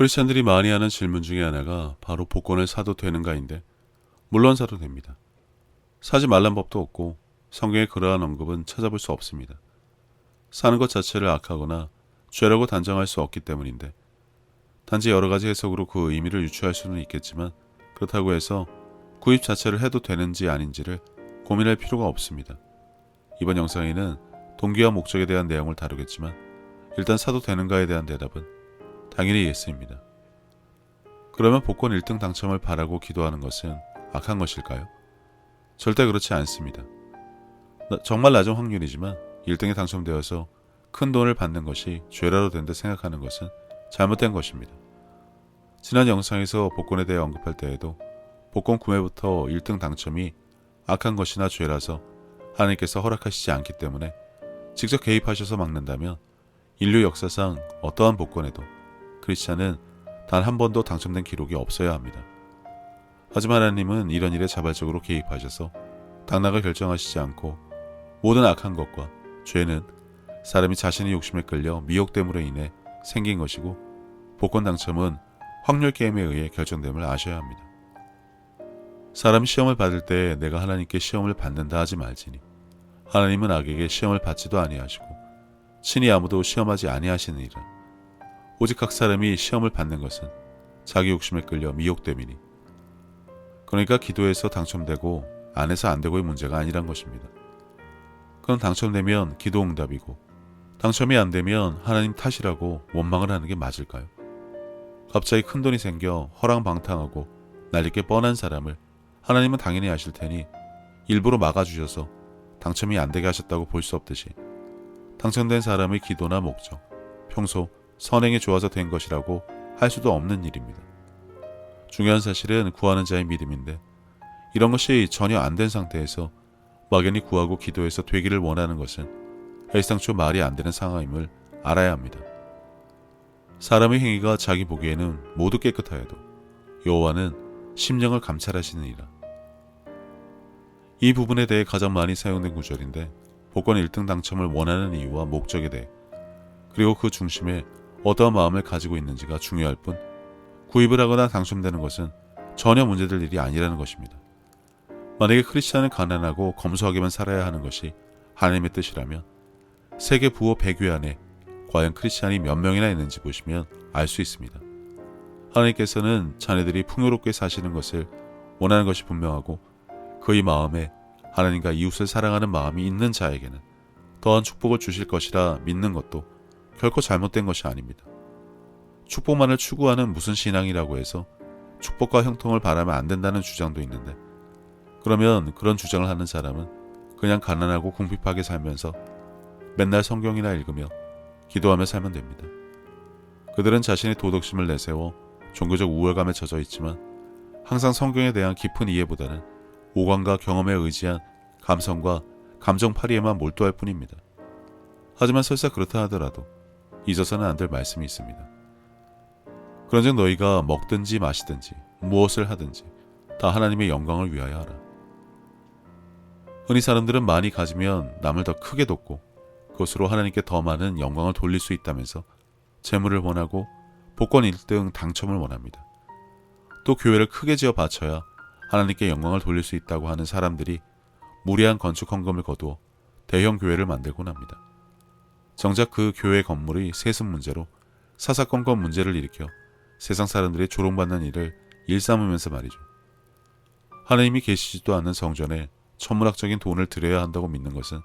크리스천들이 많이 하는 질문 중에 하나가 바로 복권을 사도 되는가인데, 물론 사도 됩니다. 사지 말란 법도 없고 성경에 그러한 언급은 찾아볼 수 없습니다. 사는 것 자체를 악하거나 죄라고 단정할 수 없기 때문인데, 단지 여러 가지 해석으로 그 의미를 유추할 수는 있겠지만, 그렇다고 해서 구입 자체를 해도 되는지 아닌지를 고민할 필요가 없습니다. 이번 영상에는 동기와 목적에 대한 내용을 다루겠지만, 일단 사도 되는가에 대한 대답은 당연히 예스입니다. 그러면 복권 1등 당첨을 바라고 기도하는 것은 악한 것일까요? 절대 그렇지 않습니다. 정말 낮은 확률이지만 1등에 당첨되어서 큰 돈을 받는 것이 죄라도 된다 생각하는 것은 잘못된 것입니다. 지난 영상에서 복권에 대해 언급할 때에도 복권 구매부터 1등 당첨이 악한 것이나 죄라서 하나님께서 허락하시지 않기 때문에 직접 개입하셔서 막는다면 인류 역사상 어떠한 복권에도 크리스찬은 단 한 번도 당첨된 기록이 없어야 합니다. 하지만 하나님은 이런 일에 자발적으로 개입하셔서 당락을 결정하시지 않고 모든 악한 것과 죄는 사람이 자신의 욕심에 끌려 미혹됨으로 인해 생긴 것이고, 복권 당첨은 확률 게임에 의해 결정됨을 아셔야 합니다. 사람이 시험을 받을 때 내가 하나님께 시험을 받는다 하지 말지니 하나님은 악에게 시험을 받지도 아니하시고 친히 아무도 시험하지 아니하시느니라. 오직 각 사람이 시험을 받는 것은 자기 욕심에 끌려 미혹됨이니. 그러니까 기도해서 당첨되고 안 해서 안 되고의 문제가 아니란 것입니다. 그럼 당첨되면 기도 응답이고 당첨이 안 되면 하나님 탓이라고 원망을 하는 게 맞을까요? 갑자기 큰돈이 생겨 허랑방탕하고 날릴 뻔한 사람을 하나님은 당연히 아실 테니 일부러 막아주셔서 당첨이 안 되게 하셨다고 볼 수 없듯이, 당첨된 사람의 기도나 목적, 평소 선행이 좋아서 된 것이라고 할 수도 없는 일입니다. 중요한 사실은 구하는 자의 믿음인데, 이런 것이 전혀 안 된 상태에서 막연히 구하고 기도해서 되기를 원하는 것은 일상초 말이 안 되는 상황임을 알아야 합니다. 사람의 행위가 자기 보기에는 모두 깨끗하여도 여호와는 심령을 감찰하시느니라. 이 부분에 대해 가장 많이 사용된 구절인데, 복권 1등 당첨을 원하는 이유와 목적에 대해, 그리고 그 중심에 어떠한 마음을 가지고 있는지가 중요할 뿐, 구입을 하거나 당첨되는 것은 전혀 문제될 일이 아니라는 것입니다. 만약에 크리스찬은 가난하고 검소하게만 살아야 하는 것이 하나님의 뜻이라면, 세계 부호 100위 안에 과연 크리스찬이 몇 명이나 있는지 보시면 알 수 있습니다. 하나님께서는 자녀들이 풍요롭게 사시는 것을 원하는 것이 분명하고, 그의 마음에 하나님과 이웃을 사랑하는 마음이 있는 자에게는 더한 축복을 주실 것이라 믿는 것도 결코 잘못된 것이 아닙니다. 축복만을 추구하는 무슨 신앙이라고 해서 축복과 형통을 바라면 안 된다는 주장도 있는데, 그러면 그런 주장을 하는 사람은 그냥 가난하고 궁핍하게 살면서 맨날 성경이나 읽으며 기도하며 살면 됩니다. 그들은 자신의 도덕심을 내세워 종교적 우월감에 젖어 있지만, 항상 성경에 대한 깊은 이해보다는 오감과 경험에 의지한 감성과 감정파리에만 몰두할 뿐입니다. 하지만 설사 그렇다 하더라도 잊어서는 안 될 말씀이 있습니다. 그런즉 너희가 먹든지 마시든지 무엇을 하든지 다 하나님의 영광을 위하여 하라. 흔히 사람들은 많이 가지면 남을 더 크게 돕고 그것으로 하나님께 더 많은 영광을 돌릴 수 있다면서 재물을 원하고 복권 1등 당첨을 원합니다. 또 교회를 크게 지어 바쳐야 하나님께 영광을 돌릴 수 있다고 하는 사람들이 무리한 건축 헌금을 거두어 대형 교회를 만들곤 합니다. 정작 그 교회 건물의 세습 문제로 사사건건 문제를 일으켜 세상 사람들이 조롱받는 일을 일삼으면서 말이죠. 하나님이 계시지도 않는 성전에 천문학적인 돈을 들여야 한다고 믿는 것은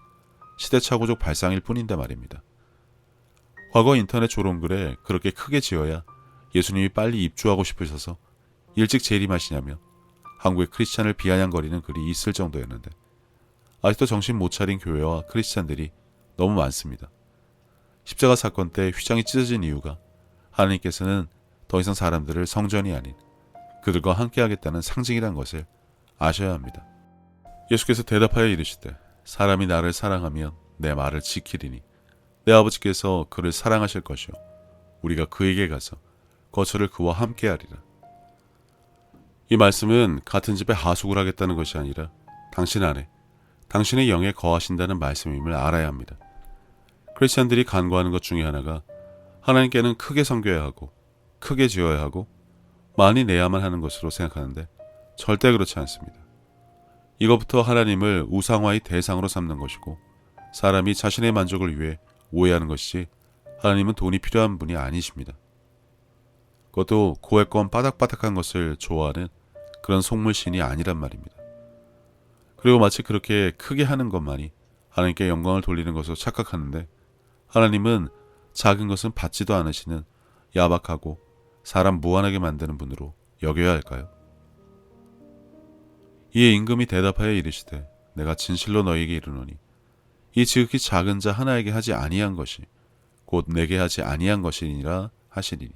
시대착오적 발상일 뿐인데 말입니다. 과거 인터넷 조롱글에 그렇게 크게 지어야 예수님이 빨리 입주하고 싶으셔서 일찍 재림하시냐며 한국의 크리스찬을 비아냥거리는 글이 있을 정도였는데, 아직도 정신 못 차린 교회와 크리스찬들이 너무 많습니다. 십자가 사건 때 휘장이 찢어진 이유가 하나님께서는 더 이상 사람들을 성전이 아닌 그들과 함께하겠다는 상징이란 것을 아셔야 합니다. 예수께서 대답하여 이르시되, 사람이 나를 사랑하면 내 말을 지키리니 내 아버지께서 그를 사랑하실 것이요 우리가 그에게 가서 거처를 그와 함께하리라. 이 말씀은 같은 집에 하숙을 하겠다는 것이 아니라 당신 안에 당신의 영에 거하신다는 말씀임을 알아야 합니다. 크리스찬들이 간구하는 것 중에 하나가 하나님께는 크게 섬겨야 하고 크게 지어야 하고 많이 내야만 하는 것으로 생각하는데 절대 그렇지 않습니다. 이것부터 하나님을 우상화의 대상으로 삼는 것이고 사람이 자신의 만족을 위해 오해하는 것이지 하나님은 돈이 필요한 분이 아니십니다. 그것도 고액권 바닥바닥한 것을 좋아하는 그런 속물신이 아니란 말입니다. 그리고 마치 그렇게 크게 하는 것만이 하나님께 영광을 돌리는 것으로 착각하는데 하나님은 작은 것은 받지도 않으시는 야박하고 사람 무한하게 만드는 분으로 여겨야 할까요? 이에 임금이 대답하여 이르시되 내가 진실로 너희에게 이르노니 이 지극히 작은 자 하나에게 하지 아니한 것이 곧 내게 하지 아니한 것이니라 하시리니.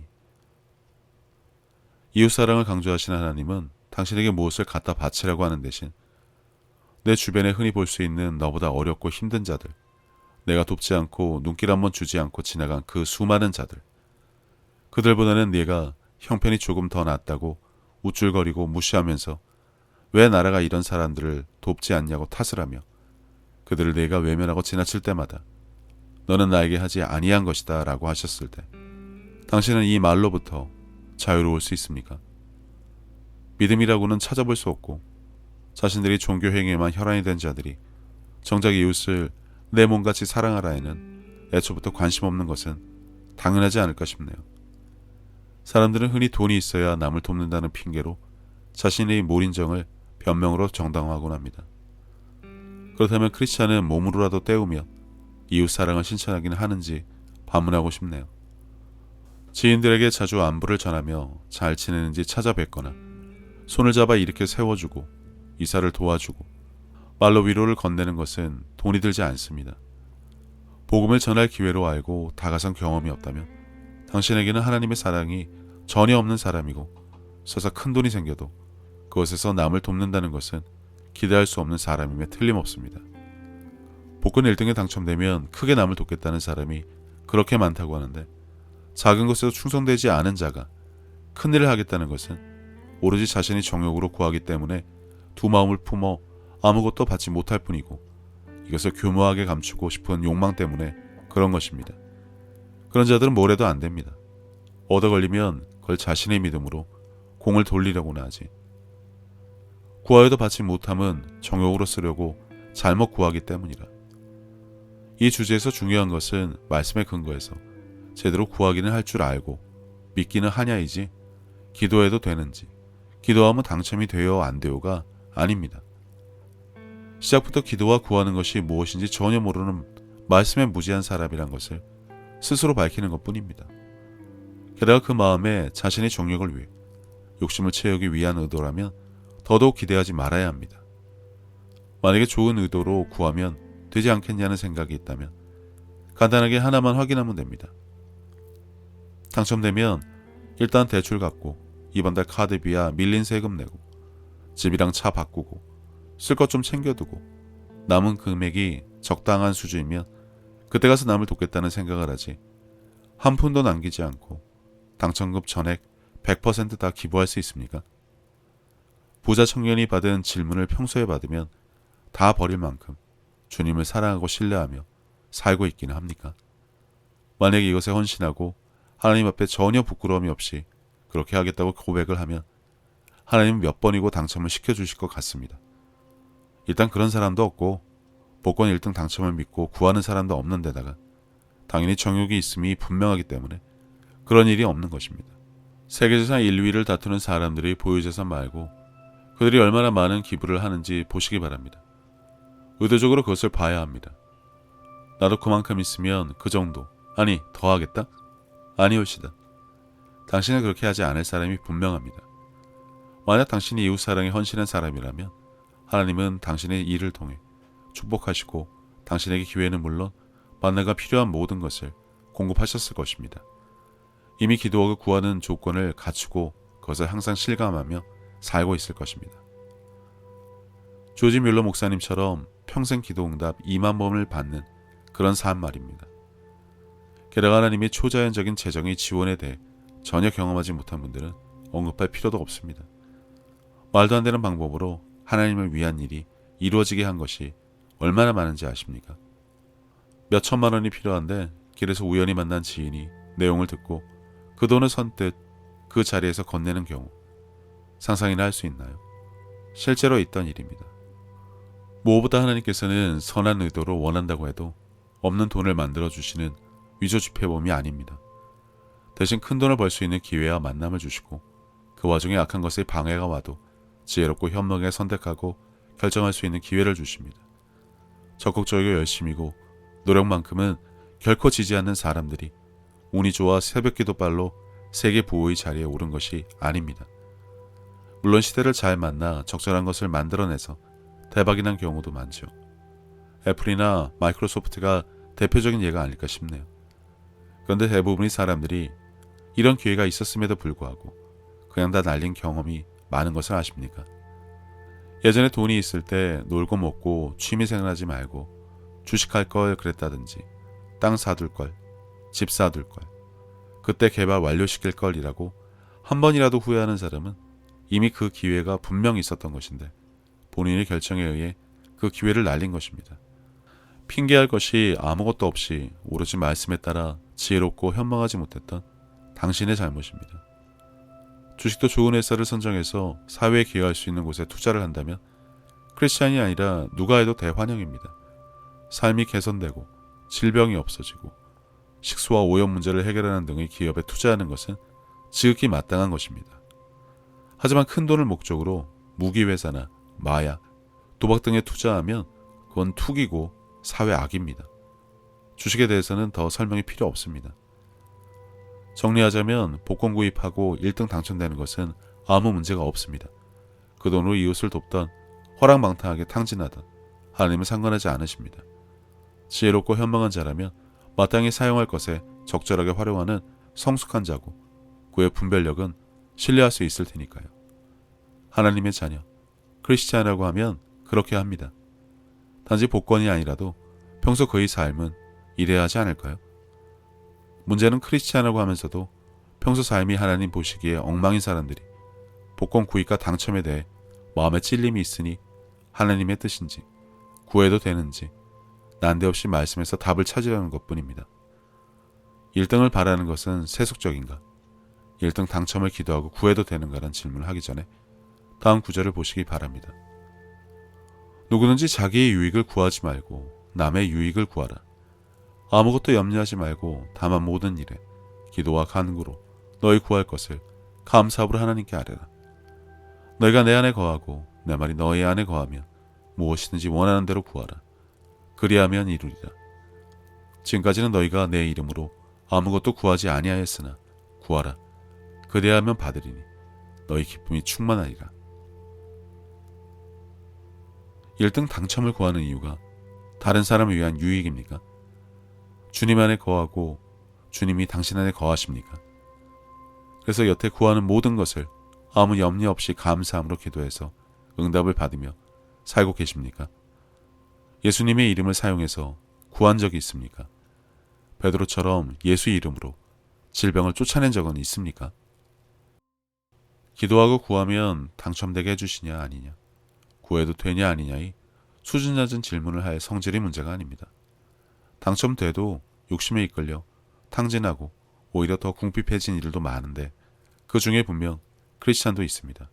이웃사랑을 강조하시는 하나님은 당신에게 무엇을 갖다 바치라고 하는 대신 내 주변에 흔히 볼 수 있는 너보다 어렵고 힘든 자들, 내가 돕지 않고 눈길 한번 주지 않고 지나간 그 수많은 자들, 그들보다는 네가 형편이 조금 더 낫다고 우쭐거리고 무시하면서 왜 나라가 이런 사람들을 돕지 않냐고 탓을 하며 그들을 네가 외면하고 지나칠 때마다 너는 나에게 하지 아니한 것이다 라고 하셨을 때 당신은 이 말로부터 자유로울 수 있습니까? 믿음이라고는 찾아볼 수 없고 자신들이 종교 행위에만 혈안이 된 자들이 정작 이웃을 내 몸같이 사랑하라에는 애초부터 관심 없는 것은 당연하지 않을까 싶네요. 사람들은 흔히 돈이 있어야 남을 돕는다는 핑계로 자신의 몰인정을 변명으로 정당화하곤 합니다. 그렇다면 크리스찬은 몸으로라도 때우며 이웃사랑을 실천하기는 하는지 반문하고 싶네요. 지인들에게 자주 안부를 전하며 잘 지내는지 찾아뵙거나 손을 잡아 일으켜 세워주고 이사를 도와주고 말로 위로를 건네는 것은 돈이 들지 않습니다. 복음을 전할 기회로 알고 다가선 경험이 없다면 당신에게는 하나님의 사랑이 전혀 없는 사람이고 설사 큰 돈이 생겨도 그것에서 남을 돕는다는 것은 기대할 수 없는 사람임에 틀림없습니다. 복권 1등에 당첨되면 크게 남을 돕겠다는 사람이 그렇게 많다고 하는데 작은 것에도 충성되지 않은 자가 큰일을 하겠다는 것은 오로지 자신이 정욕으로 구하기 때문에 두 마음을 품어 아무것도 받지 못할 뿐이고 이것을 교묘하게 감추고 싶은 욕망 때문에 그런 것입니다. 그런 자들은 뭘 해도 안 됩니다. 얻어 걸리면 그걸 자신의 믿음으로 공을 돌리려고나 하지. 구하여도 받지 못함은 정욕으로 쓰려고 잘못 구하기 때문이라. 이 주제에서 중요한 것은 말씀의 근거에서 제대로 구하기는 할 줄 알고 믿기는 하냐이지 기도해도 되는지 기도하면 당첨이 되어 안 되어가 아닙니다. 시작부터 기도와 구하는 것이 무엇인지 전혀 모르는 말씀에 무지한 사람이란 것을 스스로 밝히는 것뿐입니다. 게다가 그 마음에 자신의 정욕을 위해 욕심을 채우기 위한 의도라면 더더욱 기대하지 말아야 합니다. 만약에 좋은 의도로 구하면 되지 않겠냐는 생각이 있다면 간단하게 하나만 확인하면 됩니다. 당첨되면 일단 대출 갚고 이번 달 카드비야 밀린 세금 내고 집이랑 차 바꾸고 쓸 것 좀 챙겨두고 남은 금액이 적당한 수준이면 그때 가서 남을 돕겠다는 생각을 하지 한 푼도 남기지 않고 당첨금 전액 100% 다 기부할 수 있습니까? 부자 청년이 받은 질문을 평소에 받으면 다 버릴 만큼 주님을 사랑하고 신뢰하며 살고 있기는 합니까? 만약에 이것에 헌신하고 하나님 앞에 전혀 부끄러움이 없이 그렇게 하겠다고 고백을 하면 하나님은 몇 번이고 당첨을 시켜주실 것 같습니다. 일단 그런 사람도 없고 복권 1등 당첨을 믿고 구하는 사람도 없는 데다가 당연히 정욕이 있음이 분명하기 때문에 그런 일이 없는 것입니다. 세계재산 1위를 다투는 사람들이 보유재산 말고 그들이 얼마나 많은 기부를 하는지 보시기 바랍니다. 의도적으로 그것을 봐야 합니다. 나도 그만큼 있으면 그 정도, 아니 더 하겠다? 아니올시다. 당신은 그렇게 하지 않을 사람이 분명합니다. 만약 당신이 이웃사랑에 헌신한 사람이라면 하나님은 당신의 일을 통해 축복하시고 당신에게 기회는 물론 만나가 필요한 모든 것을 공급하셨을 것입니다. 이미 기도하고 구하는 조건을 갖추고 그것을 항상 실감하며 살고 있을 것입니다. 조지 뮬러 목사님처럼 평생 기도응답 2만 번을 받는 그런 삶 말입니다. 게다가 하나님의 초자연적인 재정의 지원에 대해 전혀 경험하지 못한 분들은 언급할 필요도 없습니다. 말도 안 되는 방법으로 하나님을 위한 일이 이루어지게 한 것이 얼마나 많은지 아십니까? 몇 천만 원이 필요한데 길에서 우연히 만난 지인이 내용을 듣고 그 돈을 선뜻 그 자리에서 건네는 경우 상상이나 할 수 있나요? 실제로 있던 일입니다. 무엇보다 하나님께서는 선한 의도로 원한다고 해도 없는 돈을 만들어 주시는 위조지폐범이 아닙니다. 대신 큰 돈을 벌 수 있는 기회와 만남을 주시고 그 와중에 악한 것의 방해가 와도 지혜롭고 현명하게 선택하고 결정할 수 있는 기회를 주십니다. 적극적이고 열심이고 노력만큼은 결코 지지 않는 사람들이 운이 좋아 새벽기도발로 세계 부호의 자리에 오른 것이 아닙니다. 물론 시대를 잘 만나 적절한 것을 만들어내서 대박이 난 경우도 많죠. 애플이나 마이크로소프트가 대표적인 예가 아닐까 싶네요. 그런데 대부분의 사람들이 이런 기회가 있었음에도 불구하고 그냥 다 날린 경험이 많은 것을 아십니까? 예전에 돈이 있을 때 놀고 먹고 취미생활하지 말고 주식할 걸 그랬다든지 땅 사둘 걸, 집 사둘 걸, 그때 개발 완료시킬 걸이라고 한 번이라도 후회하는 사람은 이미 그 기회가 분명히 있었던 것인데 본인의 결정에 의해 그 기회를 날린 것입니다. 핑계할 것이 아무것도 없이 오로지 말씀에 따라 지혜롭고 현명하지 못했던 당신의 잘못입니다. 주식도 좋은 회사를 선정해서 사회에 기여할 수 있는 곳에 투자를 한다면 크리스찬이 아니라 누가 해도 대환영입니다. 삶이 개선되고 질병이 없어지고 식수와 오염 문제를 해결하는 등의 기업에 투자하는 것은 지극히 마땅한 것입니다. 하지만 큰 돈을 목적으로 무기회사나 마약, 도박 등에 투자하면 그건 투기고 사회 악입니다. 주식에 대해서는 더 설명이 필요 없습니다. 정리하자면 복권 구입하고 1등 당첨되는 것은 아무 문제가 없습니다. 그 돈으로 이웃을 돕던 허랑방탕하게 탕진하던 하나님은 상관하지 않으십니다. 지혜롭고 현명한 자라면 마땅히 사용할 것에 적절하게 활용하는 성숙한 자고 그의 분별력은 신뢰할 수 있을 테니까요. 하나님의 자녀, 크리스찬이라고 하면 그렇게 합니다. 단지 복권이 아니라도 평소 그의 삶은 이래야 하지 않을까요? 문제는 크리스찬이라고 하면서도 평소 삶이 하나님 보시기에 엉망인 사람들이 복권 구입과 당첨에 대해 마음에 찔림이 있으니 하나님의 뜻인지 구해도 되는지 난데없이 말씀에서 답을 찾으려는 것뿐입니다. 1등을 바라는 것은 세속적인가? 1등 당첨을 기도하고 구해도 되는가라는 질문을 하기 전에 다음 구절을 보시기 바랍니다. 누구든지 자기의 유익을 구하지 말고 남의 유익을 구하라. 아무것도 염려하지 말고 다만 모든 일에 기도와 간구로 너희 구할 것을 감사함으로 하나님께 아뢰라. 너희가 내 안에 거하고 내 말이 너희 안에 거하면 무엇이든지 원하는 대로 구하라. 그리하면 이루리라. 지금까지는 너희가 내 이름으로 아무것도 구하지 아니하였으나 구하라. 그리하면 받으리니 너희 기쁨이 충만하리라. 1등 당첨을 구하는 이유가 다른 사람을 위한 유익입니까? 주님 안에 거하고 주님이 당신 안에 거하십니까? 그래서 여태 구하는 모든 것을 아무 염려 없이 감사함으로 기도해서 응답을 받으며 살고 계십니까? 예수님의 이름을 사용해서 구한 적이 있습니까? 베드로처럼 예수 이름으로 질병을 쫓아낸 적은 있습니까? 기도하고 구하면 당첨되게 해주시냐 아니냐, 구해도 되냐 아니냐의 수준 낮은 질문을 할 성질이 문제가 아닙니다. 당첨돼도 욕심에 이끌려 탕진하고 오히려 더 궁핍해진 일도 많은데 그 중에 분명 크리스찬도 있습니다.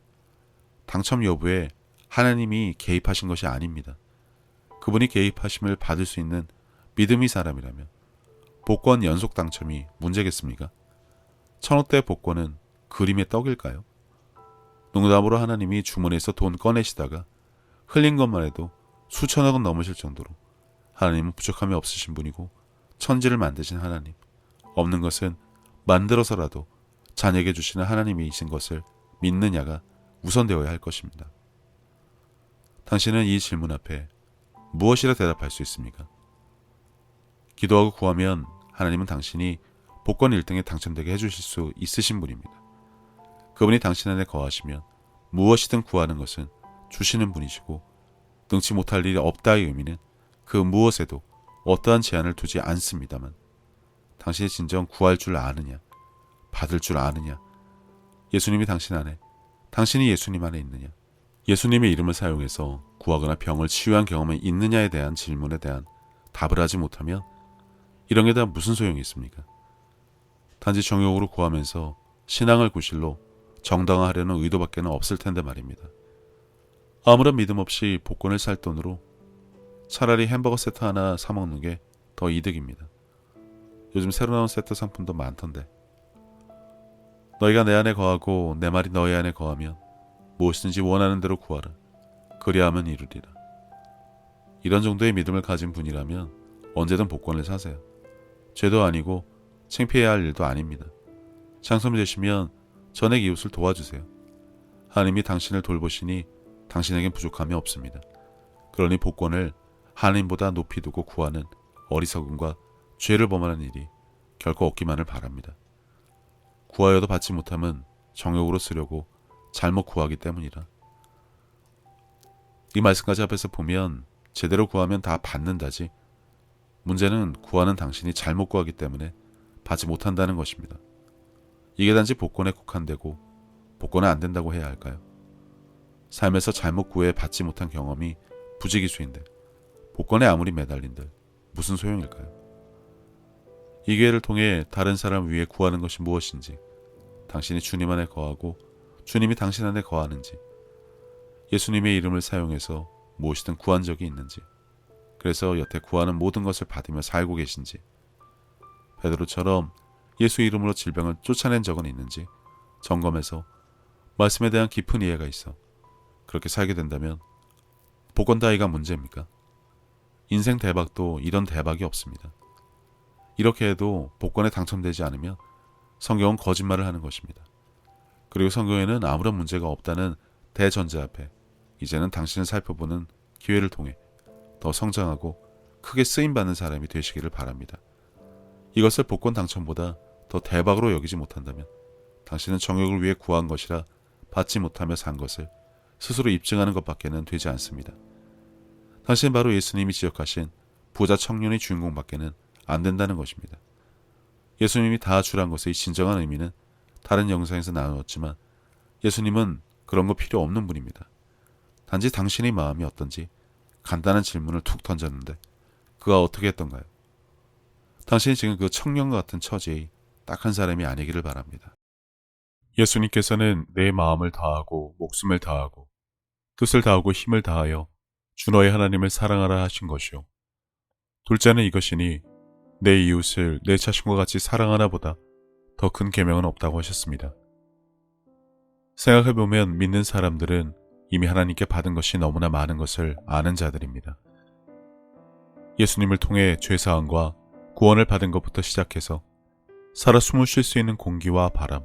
당첨 여부에 하나님이 개입하신 것이 아닙니다. 그분이 개입하심을 받을 수 있는 믿음의 사람이라면 복권 연속 당첨이 문제겠습니까? 1000억대 복권은 그림의 떡일까요? 농담으로 하나님이 주머니에서 돈 꺼내시다가 흘린 것만 해도 수천억은 넘으실 정도로 하나님은 부족함이 없으신 분이고 천지를 만드신 하나님, 없는 것은 만들어서라도 자녀에게 주시는 하나님이신 것을 믿느냐가 우선되어야 할 것입니다. 당신은 이 질문 앞에 무엇이라 대답할 수 있습니까? 기도하고 구하면 하나님은 당신이 복권 1등에 당첨되게 해주실 수 있으신 분입니다. 그분이 당신 안에 거하시면 무엇이든 구하는 것은 주시는 분이시고 능치 못할 일이 없다의 의미는 그 무엇에도 어떠한 제한을 두지 않습니다만 당신이 진정 구할 줄 아느냐, 받을 줄 아느냐, 예수님이 당신 안에, 당신이 예수님 안에 있느냐, 예수님의 이름을 사용해서 구하거나 병을 치유한 경험이 있느냐에 대한 질문에 대한 답을 하지 못하면 이런 게 다 무슨 소용이 있습니까? 단지 정욕으로 구하면서 신앙을 구실로 정당화하려는 의도밖에는 없을 텐데 말입니다. 아무런 믿음 없이 복권을 살 돈으로 차라리 햄버거 세트 하나 사 먹는 게 더 이득입니다. 요즘 새로 나온 세트 상품도 많던데. 너희가 내 안에 거하고 내 말이 너희 안에 거하면 무엇이든지 원하는 대로 구하라. 그리하면 이루리라. 이런 정도의 믿음을 가진 분이라면 언제든 복권을 사세요. 죄도 아니고 창피해야 할 일도 아닙니다. 장성되시면 전액 이웃을 도와주세요. 하나님이 당신을 돌보시니 당신에겐 부족함이 없습니다. 그러니 복권을 하나님보다 높이 두고 구하는 어리석음과 죄를 범하는 일이 결코 없기만을 바랍니다. 구하여도 받지 못하면 정욕으로 쓰려고 잘못 구하기 때문이라. 이 말씀까지 앞에서 보면 제대로 구하면 다 받는다지, 문제는 구하는 당신이 잘못 구하기 때문에 받지 못한다는 것입니다. 이게 단지 복권에 국한되고 복권은 안 된다고 해야 할까요? 삶에서 잘못 구해 받지 못한 경험이 부지기수인데 복권에 아무리 매달린들 무슨 소용일까요? 이 기회를 통해 다른 사람 위해 구하는 것이 무엇인지, 당신이 주님 안에 거하고 주님이 당신 안에 거하는지, 예수님의 이름을 사용해서 무엇이든 구한 적이 있는지, 그래서 여태 구하는 모든 것을 받으며 살고 계신지, 베드로처럼 예수 이름으로 질병을 쫓아낸 적은 있는지 점검해서 말씀에 대한 깊은 이해가 있어 그렇게 살게 된다면 복권 따위가 문제입니까? 인생 대박도 이런 대박이 없습니다. 이렇게 해도 복권에 당첨되지 않으면 성경은 거짓말을 하는 것입니다. 그리고 성경에는 아무런 문제가 없다는 대전제 앞에 이제는 당신을 살펴보는 기회를 통해 더 성장하고 크게 쓰임받는 사람이 되시기를 바랍니다. 이것을 복권 당첨보다 더 대박으로 여기지 못한다면 당신은 정욕을 위해 구한 것이라 받지 못하며 산 것을 스스로 입증하는 것밖에는 되지 않습니다. 당신은 바로 예수님이 지적하신 부자 청년의 주인공밖에는 안 된다는 것입니다. 예수님이 다 주란 것의 진정한 의미는 다른 영상에서 나누었지만 예수님은 그런 거 필요 없는 분입니다. 단지 당신의 마음이 어떤지 간단한 질문을 툭 던졌는데 그가 어떻게 했던가요? 당신이 지금 그 청년과 같은 처지의 딱 한 사람이 아니기를 바랍니다. 예수님께서는 내 마음을 다하고 목숨을 다하고 뜻을 다하고 힘을 다하여 주 너의 하나님을 사랑하라 하신 것이요. 둘째는 이것이니 내 이웃을 내 자신과 같이 사랑하나 보다 더 큰 계명은 없다고 하셨습니다. 생각해보면 믿는 사람들은 이미 하나님께 받은 것이 너무나 많은 것을 아는 자들입니다. 예수님을 통해 죄사함과 구원을 받은 것부터 시작해서 살아 숨을 쉴 수 있는 공기와 바람,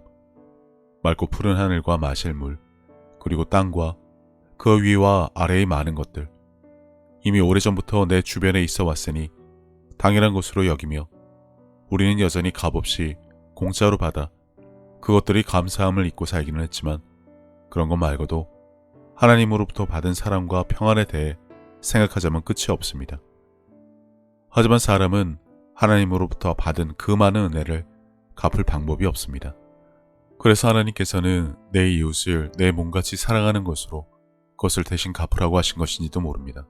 맑고 푸른 하늘과 마실 물, 그리고 땅과 그 위와 아래의 많은 것들, 이미 오래전부터 내 주변에 있어 왔으니 당연한 것으로 여기며 우리는 여전히 값없이 공짜로 받아 그것들이 감사함을 잊고 살기는 했지만 그런 것 말고도 하나님으로부터 받은 사랑과 평안에 대해 생각하자면 끝이 없습니다. 하지만 사람은 하나님으로부터 받은 그 많은 은혜를 갚을 방법이 없습니다. 그래서 하나님께서는 내 이웃을 내 몸같이 사랑하는 것으로 그것을 대신 갚으라고 하신 것인지도 모릅니다.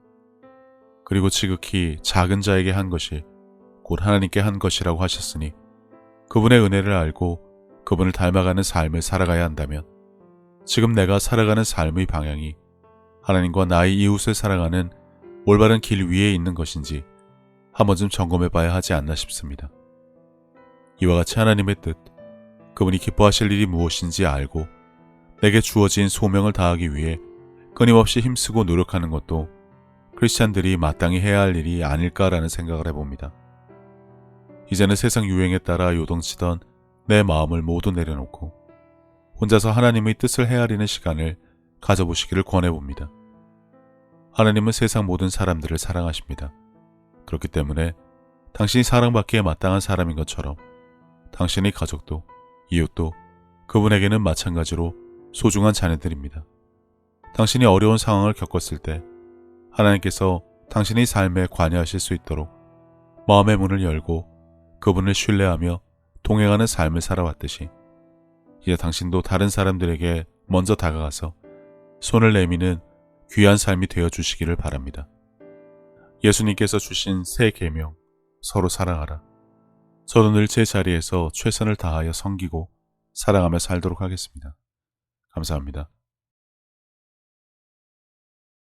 그리고 지극히 작은 자에게 한 것이 곧 하나님께 한 것이라고 하셨으니 그분의 은혜를 알고 그분을 닮아가는 삶을 살아가야 한다면 지금 내가 살아가는 삶의 방향이 하나님과 나의 이웃을 사랑하는 올바른 길 위에 있는 것인지 한 번쯤 점검해 봐야 하지 않나 싶습니다. 이와 같이 하나님의 뜻, 그분이 기뻐하실 일이 무엇인지 알고 내게 주어진 소명을 다하기 위해 끊임없이 힘쓰고 노력하는 것도 크리스찬들이 마땅히 해야 할 일이 아닐까라는 생각을 해봅니다. 이제는 세상 유행에 따라 요동치던 내 마음을 모두 내려놓고 혼자서 하나님의 뜻을 헤아리는 시간을 가져보시기를 권해봅니다. 하나님은 세상 모든 사람들을 사랑하십니다. 그렇기 때문에 당신이 사랑받기에 마땅한 사람인 것처럼 당신의 가족도 이웃도 그분에게는 마찬가지로 소중한 자녀들입니다. 당신이 어려운 상황을 겪었을 때 하나님께서 당신의 삶에 관여하실 수 있도록 마음의 문을 열고 그분을 신뢰하며 동행하는 삶을 살아왔듯이 이제 당신도 다른 사람들에게 먼저 다가가서 손을 내미는 귀한 삶이 되어주시기를 바랍니다. 예수님께서 주신 새 계명, 서로 사랑하라. 저도 늘 제 자리에서 최선을 다하여 섬기고 사랑하며 살도록 하겠습니다. 감사합니다.